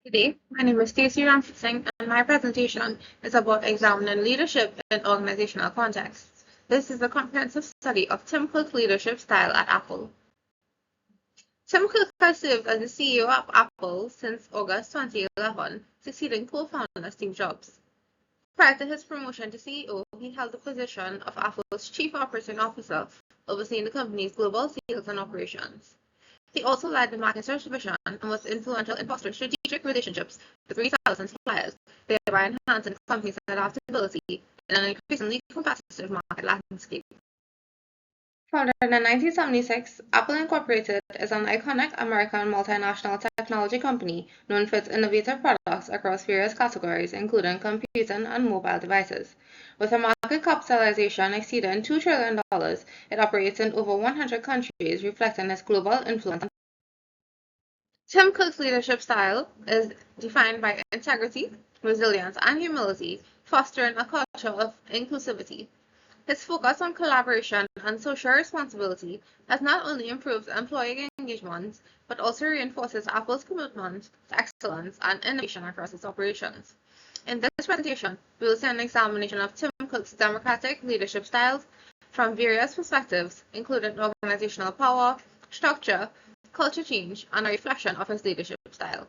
Today, my name is Stacey Ramsey Singh, and my presentation is about examining leadership in organizational contexts. This is a comprehensive study of Tim Cook's leadership style at Apple. Tim Cook has served as the CEO of Apple since August 2011, succeeding co-founder Steve Jobs. Prior to his promotion to CEO, he held the position of Apple's Chief Operating Officer, overseeing the company's global sales and operations. He also led the market research division and was influential in fostering strategic relationships with 3,000 suppliers, thereby enhancing the company's adaptability in an increasingly competitive market landscape. Founded in 1976, Apple Incorporated is an iconic American multinational technology company known for its innovative products across various categories, including computing and mobile devices. With a market capitalization exceeding $2 trillion, it operates in over 100 countries, reflecting its global influence. Tim Cook's leadership style is defined by integrity, resilience, and humility, fostering a culture of inclusivity. His focus on collaboration and social responsibility has not only improved employee engagement, but also reinforces Apple's commitment to excellence and innovation across its operations. In this presentation, we will see an examination of Tim Cook's democratic leadership styles from various perspectives, including organizational power, structure, culture change, and a reflection of his leadership style.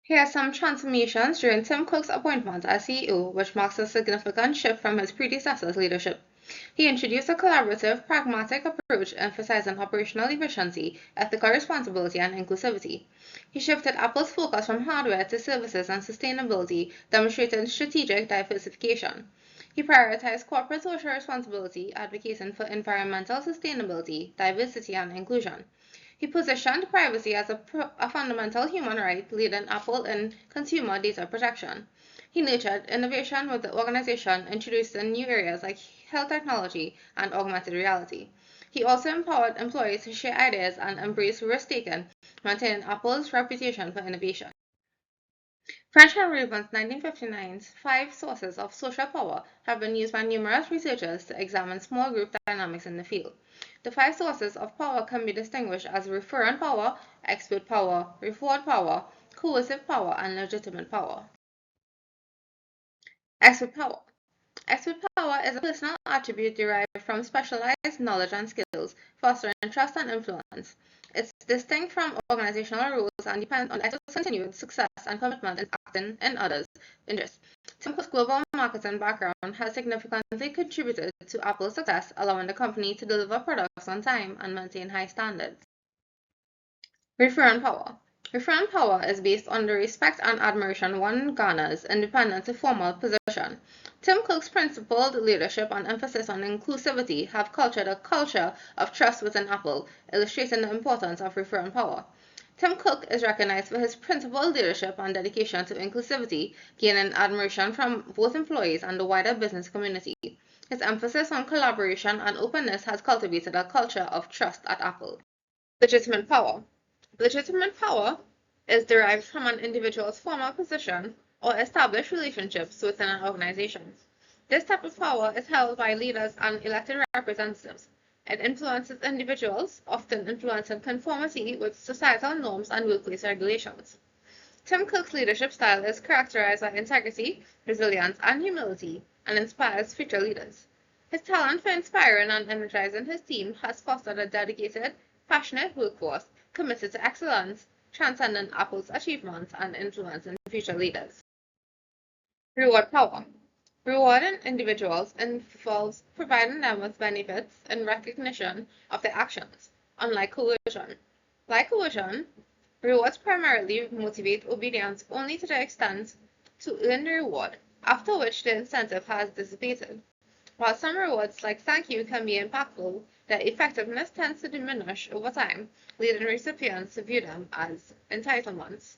Here are some transformations during Tim Cook's appointment as CEO, which marks a significant shift from his predecessor's leadership. He introduced a collaborative, pragmatic approach emphasizing operational efficiency, ethical responsibility, and inclusivity. He shifted Apple's focus from hardware to services and sustainability, demonstrating strategic diversification. He prioritized corporate social responsibility, advocating for environmental sustainability, diversity, and inclusion. He positioned privacy as a fundamental human right, leading Apple in consumer data protection. He nurtured innovation with the organization, introducing new areas like health technology and augmented reality. He also empowered employees to share ideas and embrace risk-taking, maintaining Apple's reputation for innovation. French and Raven's 1959's 5 sources of social power have been used by numerous researchers to examine small group dynamics in the field. The 5 sources of power can be distinguished as referent power, expert power, reward power, coercive power, and legitimate power. Expert power. Expert power is a personal attribute derived from specialized knowledge and skills, fostering trust and influence. It's distinct from organizational rules and depends on the expert's continued success and commitment in acting in others' interests. Tim Cook's global marketing background has significantly contributed to Apple's success, allowing the company to deliver products on time and maintain high standards. Referent power. Referent power is based on the respect and admiration one garners independent of formal position. Tim Cook's principled leadership and emphasis on inclusivity have cultured a culture of trust within Apple, illustrating the importance of referent power. Tim Cook is recognized for his principled leadership and dedication to inclusivity, gaining admiration from both employees and the wider business community. His emphasis on collaboration and openness has cultivated a culture of trust at Apple. Legitimate power. Legitimate power is derived from an individual's formal position or established relationships within an organization. This type of power is held by leaders and elected representatives. It influences individuals, often influencing conformity with societal norms and workplace regulations. Tim Cook's leadership style is characterized by integrity, resilience, and humility, and inspires future leaders. His talent for inspiring and energizing his team has fostered a dedicated, passionate workforce committed to excellence, transcending Apple's achievements and influencing future leaders. Reward power. Rewarding individuals involves providing them with benefits in recognition of their actions, unlike coercion. Like coercion, rewards primarily motivate obedience only to the extent to earn the reward, after which the incentive has dissipated. While some rewards like thank you can be impactful, their effectiveness tends to diminish over time, leading recipients to view them as entitlements.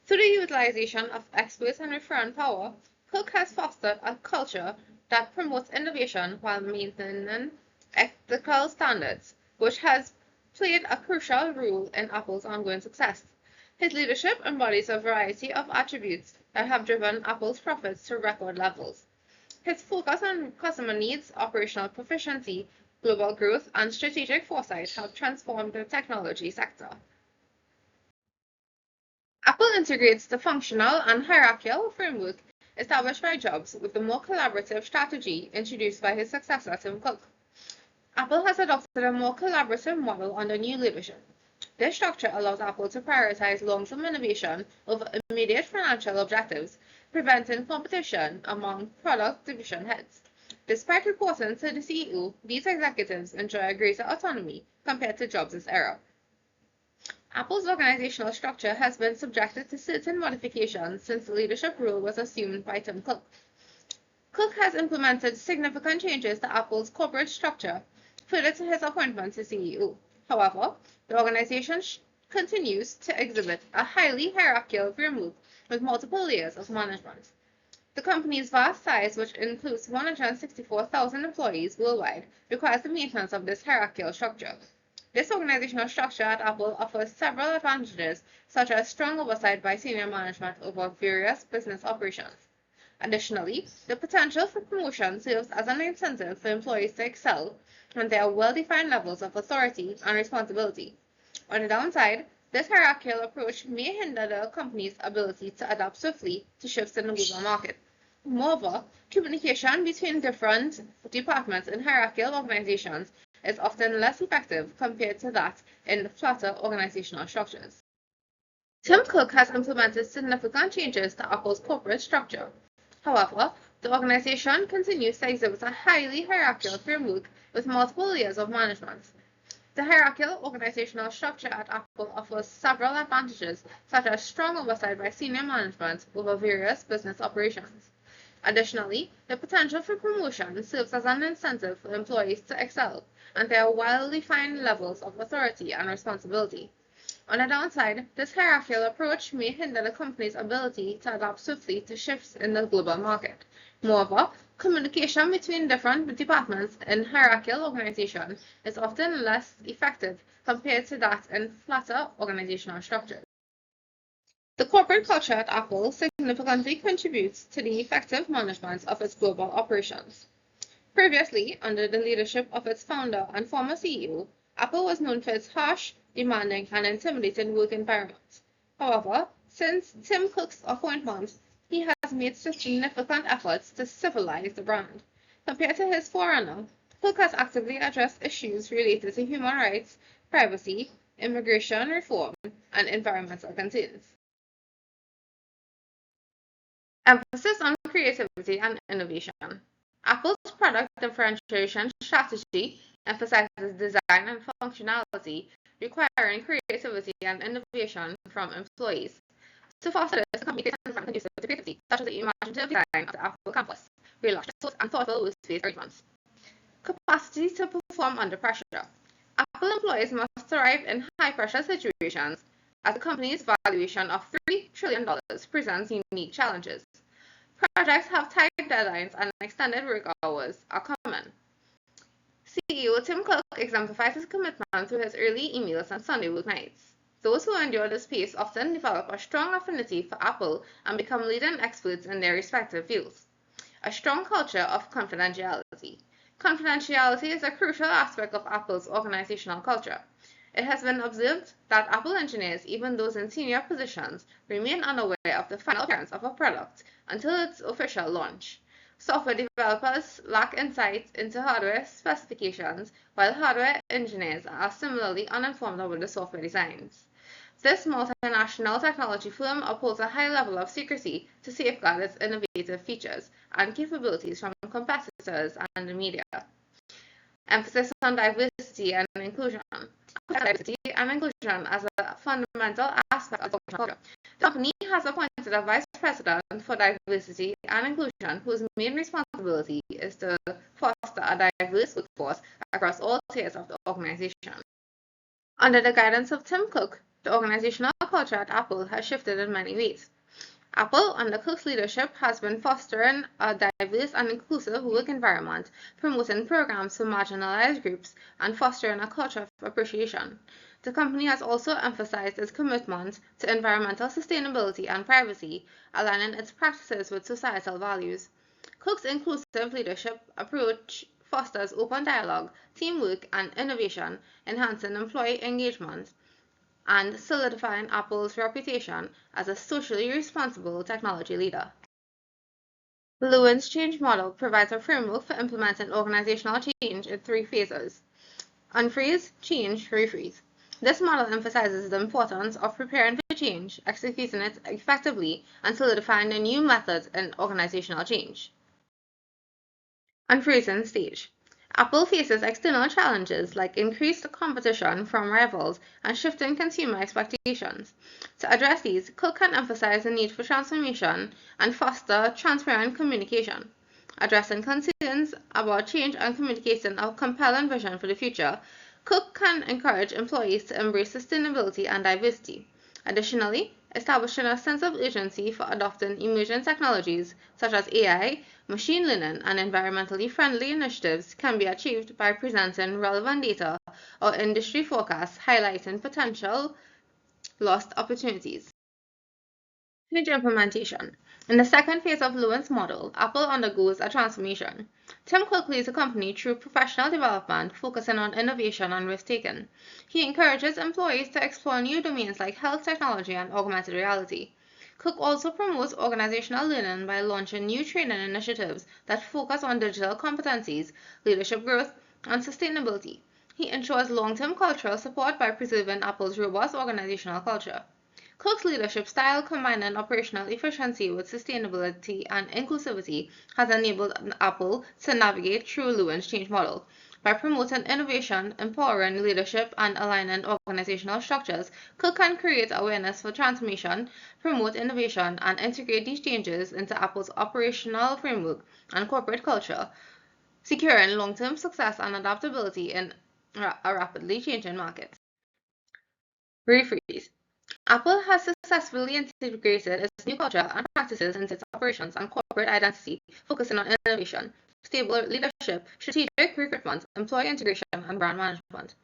Through the utilization of experts and referent power, Cook has fostered a culture that promotes innovation while maintaining ethical standards, which has played a crucial role in Apple's ongoing success. His leadership embodies a variety of attributes that have driven Apple's profits to record levels. His focus on customer needs, operational proficiency, global growth, and strategic foresight have transformed the technology sector. Apple integrates the functional and hierarchical framework established by Jobs with the more collaborative strategy introduced by his successor, Tim Cook. Apple has adopted a more collaborative model under new leadership. This structure allows Apple to prioritize long-term innovation over immediate financial objectives, preventing competition among product division heads. Despite reporting to the CEO, these executives enjoy a greater autonomy compared to Jobs' era. Apple's organizational structure has been subjected to certain modifications since the leadership role was assumed by Tim Cook. Cook has implemented significant changes to Apple's corporate structure, further to his appointment to CEO. However, the organization continues to exhibit a highly hierarchical framework with multiple layers of management. The company's vast size, which includes 164,000 employees worldwide, requires the maintenance of this hierarchical structure. This organizational structure at Apple offers several advantages, such as strong oversight by senior management over various business operations. Additionally, the potential for promotion serves as an incentive for employees to excel when there are well-defined levels of authority and responsibility. On the downside, this hierarchical approach may hinder the company's ability to adapt swiftly to shifts in the global market. Moreover, communication between different departments in hierarchical organizations is often less effective compared to that in flatter organizational structures. Tim Cook has implemented significant changes to Apple's corporate structure. However, the organization continues to exhibit a highly hierarchical framework with multiple layers of management. The hierarchical organizational structure at Apple offers several advantages, such as strong oversight by senior management over various business operations. Additionally, the potential for promotion serves as an incentive for employees to excel, and there are well-defined levels of authority and responsibility. On the downside, this hierarchical approach may hinder the company's ability to adapt swiftly to shifts in the global market. Moreover, communication between different departments in hierarchical organizations is often less effective compared to that in flatter organizational structures. The corporate culture at Apple significantly contributes to the effective management of its global operations. Previously, under the leadership of its founder and former CEO, Apple was known for its harsh, demanding, and intimidating work environment. However, since Tim Cook's appointment, he has made significant efforts to civilize the brand. Compared to his forerunner, Cook has actively addressed issues related to human rights, privacy, immigration reform, and environmental concerns. Emphasis on creativity and innovation. Apple's product differentiation strategy emphasizes design and functionality, requiring creativity and innovation from employees. To foster this, the company takes an conducive to creativity, such as the imaginative design of the Apple Campus, relaxed and thoughtful workspace arrangements. Capacity to perform under pressure. Apple employees must thrive in high-pressure situations, as the company's valuation of $3 trillion presents unique challenges. Projects have tight deadlines and extended work hours are common. CEO Tim Cook exemplifies his commitment through his early emails and Sunday work nights. Those who endure this pace often develop a strong affinity for Apple and become leading experts in their respective fields. A strong culture of confidentiality. Confidentiality is a crucial aspect of Apple's organizational culture. It has been observed that Apple engineers, even those in senior positions, remain unaware of the final appearance of a product until its official launch. Software developers lack insight into hardware specifications, while hardware engineers are similarly uninformed about the software designs. This multinational technology firm upholds a high level of secrecy to safeguard its innovative features and capabilities from competitors and the media. Emphasis on diversity and inclusion. Diversity and inclusion as a fundamental aspect of the culture. The company has appointed a vice president for diversity and inclusion whose main responsibility is to foster a diverse workforce across all tiers of the organization. Under the guidance of Tim Cook, the organizational culture at Apple has shifted in many ways. Apple, under Cook's leadership, has been fostering a diverse and inclusive work environment, promoting programs for marginalized groups, and fostering a culture of appreciation. The company has also emphasized its commitment to environmental sustainability and privacy, aligning its practices with societal values. Cook's inclusive leadership approach fosters open dialogue, teamwork, and innovation, enhancing employee engagement. and solidifying Apple's reputation as a socially responsible technology leader. Lewin's change model provides a framework for implementing organizational change in 3 phases: unfreeze, change, refreeze. This model emphasizes the importance of preparing for change, executing it effectively, and solidifying the new methods in organizational change. Unfreezing stage. Apple faces external challenges like increased competition from rivals and shifting consumer expectations. To address these, Cook can emphasize the need for transformation and foster transparent communication. Addressing concerns about change and communicating a compelling vision for the future, Cook can encourage employees to embrace sustainability and diversity. Additionally, establishing a sense of urgency for adopting emerging technologies such as AI, machine learning, and environmentally friendly initiatives can be achieved by presenting relevant data or industry forecasts highlighting potential lost opportunities. Change implementation. In the second phase of Lewin's model, Apple undergoes a transformation. Tim Cook leads the company through professional development, focusing on innovation and risk-taking. He encourages employees to explore new domains like health technology and augmented reality. Cook also promotes organizational learning by launching new training initiatives that focus on digital competencies, leadership growth, and sustainability. He ensures long-term cultural support by preserving Apple's robust organizational culture. Cook's leadership style, combining operational efficiency with sustainability and inclusivity, has enabled Apple to navigate through Lewin's change model. By promoting innovation, empowering leadership, and aligning organizational structures, Cook can create awareness for transformation, promote innovation, and integrate these changes into Apple's operational framework and corporate culture, securing long-term success and adaptability in a rapidly changing market. Refreeze. Apple has successfully integrated its new culture and practices into its operations and corporate identity, focusing on innovation, stable leadership, strategic recruitment, employee integration, and brand management.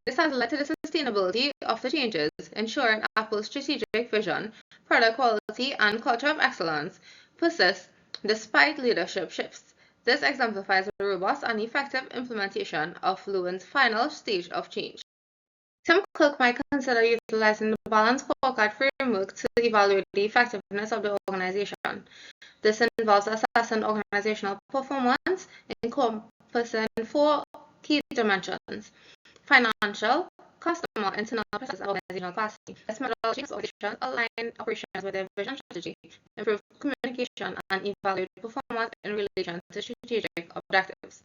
This has led to the sustainability of the changes, ensuring Apple's strategic vision, product quality, and culture of excellence persist despite leadership shifts. This exemplifies a robust and effective implementation of Lewin's final stage of change. Tim Cook might consider utilizing the balanced scorecard framework to evaluate the effectiveness of the organization. This involves assessing organizational performance, encompassing 4 key dimensions: financial, customer, internal process, and organizational capacity. This methodology helps organizations align operations with their vision strategy, improve communication, and evaluate performance in relation to strategic objectives.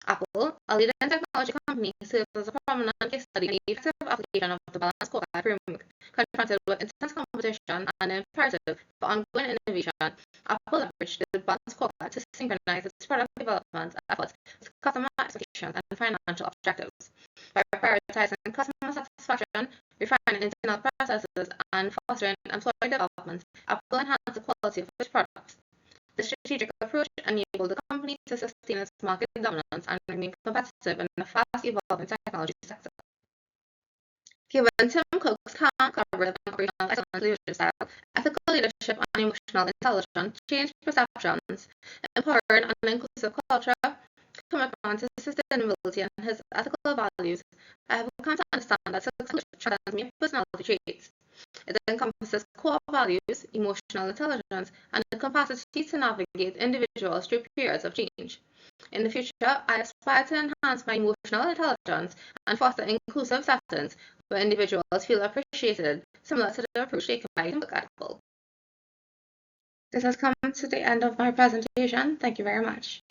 Apple, a leading technology company, serves as a prominent case study in the effective application of the balanced scorecard framework. Confronted with intense competition and imperative for ongoing innovation, Apple leveraged the balanced scorecard to synchronize its product development efforts with customer expectations and financial objectives. By prioritizing customer satisfaction, refining internal processes, and fostering employee development, Apple enhanced the quality of its products. The strategic approach enabled the company to sustain its market dominance and remain competitive in a fast-evolving technology sector. Given Tim Cook's calm, collaborative, and operational excellence leadership style, ethical leadership and emotional intelligence, change perceptions, empowering an inclusive culture, commitment to sustainability, and his ethical values, I have come to understand that success leadership transcends mere personality traits. It encompasses core values, emotional intelligence, and the capacity to navigate individuals through periods of change. In the future, I aspire to enhance my emotional intelligence and foster inclusive settings where individuals feel appreciated, similar to the approach taken by Tim Cook at Apple. This has come to the end of my presentation. Thank you very much.